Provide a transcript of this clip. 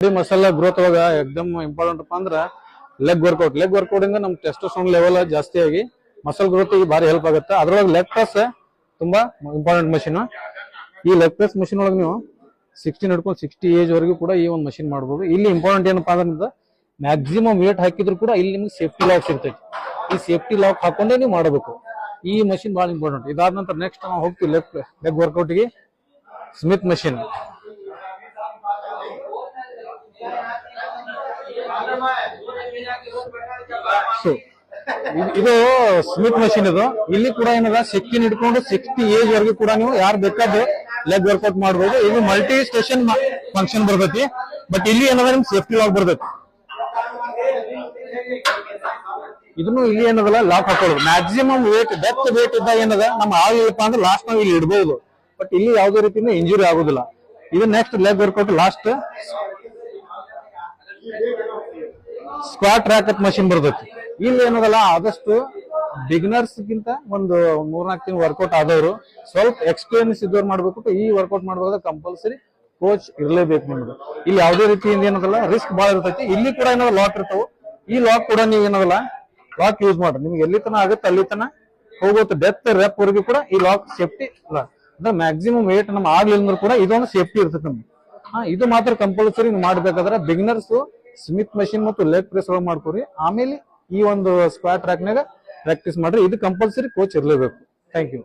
Muscle growth ಅವಾಗ ಎಕ್ದಮ್ important ಅಂದ್ರೆ ಲೆಗ್ ವರ್ಕೌಟ್ ಇಂದ ನಮ್ ಟೆಸ್ಟೋಸ್ಟೆರಾನ್ ಲೆವೆಲ್ ಜಾಸ್ತಿ ಆಗಿ ಮಸಲ್ ಗ್ರೋತ್ ಗೆ ಭಾರಿ ಹೆಲ್ಪ್ ಆಗುತ್ತೆ. ಅದ್ರೊಳಗೆ ಲೆಗ್ ಪ್ರೆಸ್ ತುಂಬಾ ಇಂಪಾರ್ಟೆಂಟ್ ಮಷೀನ್. ಈ ಲೆಗ್ ಪ್ರೆಸ್ ಮಷೀನ್ ಒಳಗೆ ನೀವು 16 ಹಿಡ್ಕೊಂಡು 60 ಏಜ್ ವರೆಗೂ ಕೂಡ ಈ ಒಂದು ಮಷೀನ್ ಮಾಡಬಹುದು. ಇಲ್ಲಿ ಇಂಪಾರ್ಟೆಂಟ್ ಏನಪ್ಪಾ ಅಂದ್ರೆ ಮ್ಯಾಕ್ಸಿಮಮ್ ವೇಟ್ ಹಾಕಿದ್ರು ಕೂಡ ಇಲ್ಲಿ ನಿಮ್ಗೆ ಸೇಫ್ಟಿ ಲಾಕ್ ಸಿಗ್ತೈತಿ. ಈ ಸೇಫ್ಟಿ ಲಾಕ್ ಹಾಕೊಂಡೇ ನೀವು ಮಾಡಬೇಕು. ಈ ಮಷೀನ್ ಬಹಳ ಇಂಪಾರ್ಟೆಂಟ್. ಇದಾದ ನಂತರ ನೆಕ್ಸ್ಟ್ ನಾವು ಹೋಗ್ತೀವಿ ಲೆಗ್ ವರ್ಕೌಟ್ ಗೆ ಸ್ಮಿತ್ ಮಷೀನ್. ಇದು ಸ್ಮಿತ್ ಮಷೀನ್. ಇದು ಇಲ್ಲಿ ಕೂಡ ಏನದ 16 ಹಿಡ್ಕೊಂಡು 60 ಏಜ್ ವರೆಗೂ ಕೂಡ ನೀವು ಯಾರು ಬೇಕಾದ್ರೆ ಲೆಗ್ ವರ್ಕೌಟ್ ಮಾಡಬಹುದು. ಇದು ಮಲ್ಟಿ ಸ್ಟೇಷನ್ ಫಂಕ್ಷನ್ ಬರ್ತೈತಿ. ಬಟ್ ಇಲ್ಲಿ ಏನದ ನಿಮ್ಗೆ ಸೇಫ್ಟಿ ಲಾಕ್ ಬರ್ತೈತಿ. ಇದನ್ನು ಇಲ್ಲಿ ಏನದಲ್ಲ ಲಾಕ್ ಹಾಕೊಳ್ಳೋದು. ಮ್ಯಾಕ್ಸಿಮಮ್ ಡೆತ್ ವೇಟ್ ಇದ್ದಾಗ ಏನದ ನಮ್ಮ ಆಗಿಲ್ಲಪ್ಪ ಅಂದ್ರೆ ಲಾಸ್ಟ್ ನಾವು ಇಲ್ಲಿ ಇಡಬಹುದು. ಬಟ್ ಇಲ್ಲಿ ಯಾವುದೇ ರೀತಿಯಿಂದ ಇಂಜುರಿ ಆಗುದಿಲ್ಲ. ಇದು next leg workout last squat rocket machine ಬರ್ತೈತಿ. ಇಲ್ಲಿ ಏನದಲ್ಲ ಆದಷ್ಟು ಬಿಗಿನರ್ಸ್ ಗಿಂತ ಒಂದು 3-4 ತಿಂಗಳು ವರ್ಕೌಟ್ ಆದವರು ಸ್ವಲ್ಪ ಎಕ್ಸ್ಪೀರಿಯನ್ಸ್ ಇದ್ದವ್ರು ಮಾಡ್ಬೇಕು. ಈ ವರ್ಕೌಟ್ ಮಾಡಬೇಕಾದ್ರೆ ಕಂಪಲ್ಸರಿ ಕೋಚ್ ಇರಲೇಬೇಕು ನಿಮ್ಗೆ. ಇಲ್ಲಿ ಯಾವುದೇ ರೀತಿಯಿಂದ ಏನದಲ್ಲ ರಿಸ್ಕ್ ಬಹಳ ಇರ್ತೈತಿ. ಇಲ್ಲಿ ಕೂಡ ಏನದ ಲಾಕ್ ಇರ್ತಾವ. ಈ ಲಾಕ್ ಕೂಡ ನೀವು ಏನದಲ್ಲ ಲಾಕ್ ಯೂಸ್ ಮಾಡ್ರಿ. ನಿಮ್ಗೆ ಎಲ್ಲಿ ತನ ಆಗುತ್ತೆ ಅಲ್ಲಿ ತನ ಹೋಗುತ್ತೆ. ಡೆತ್ ರೆಪ್ ವರೆಗೂ ಕೂಡ ಈ ಲಾಕ್ ಸೇಫ್ಟಿ ಅಲ್ಲ ಅಂದ್ರೆ ಮ್ಯಾಕ್ಸಿಮಮ್ ವೇಟ್ ನಮ್ ಆಗ್ಲಿಲ್ಲ ಕೂಡ ಇದೊಂದು ಸೇಫ್ಟಿ ಇರ್ತೈತಿ ನಮ್ಗೆ. ಇದು ಮಾತ್ರ ಕಂಪಲ್ಸರಿ ಮಾಡ್ಬೇಕಾದ್ರೆ ಬಿಗಿನರ್ಸ್ ಸ್ಮಿತ್ ಮಷೀನ್ ಮತ್ತು ಲೆಗ್ ಪ್ರೆಸ್ ಒಳಗೆ ಮಾಡ್ಕೊರಿ. ಆಮೇಲೆ ಈ ಒಂದು ಸ್ಕ್ವಾಟ್ ಟ್ರ್ಯಾಕ್ ನಾಗ ಪ್ರಾಕ್ಟೀಸ್ ಮಾಡ್ರಿ. ಇದು ಕಂಪಲ್ಸರಿ ಕೋಚ್ ಇರಲೇಬೇಕು. Thank you.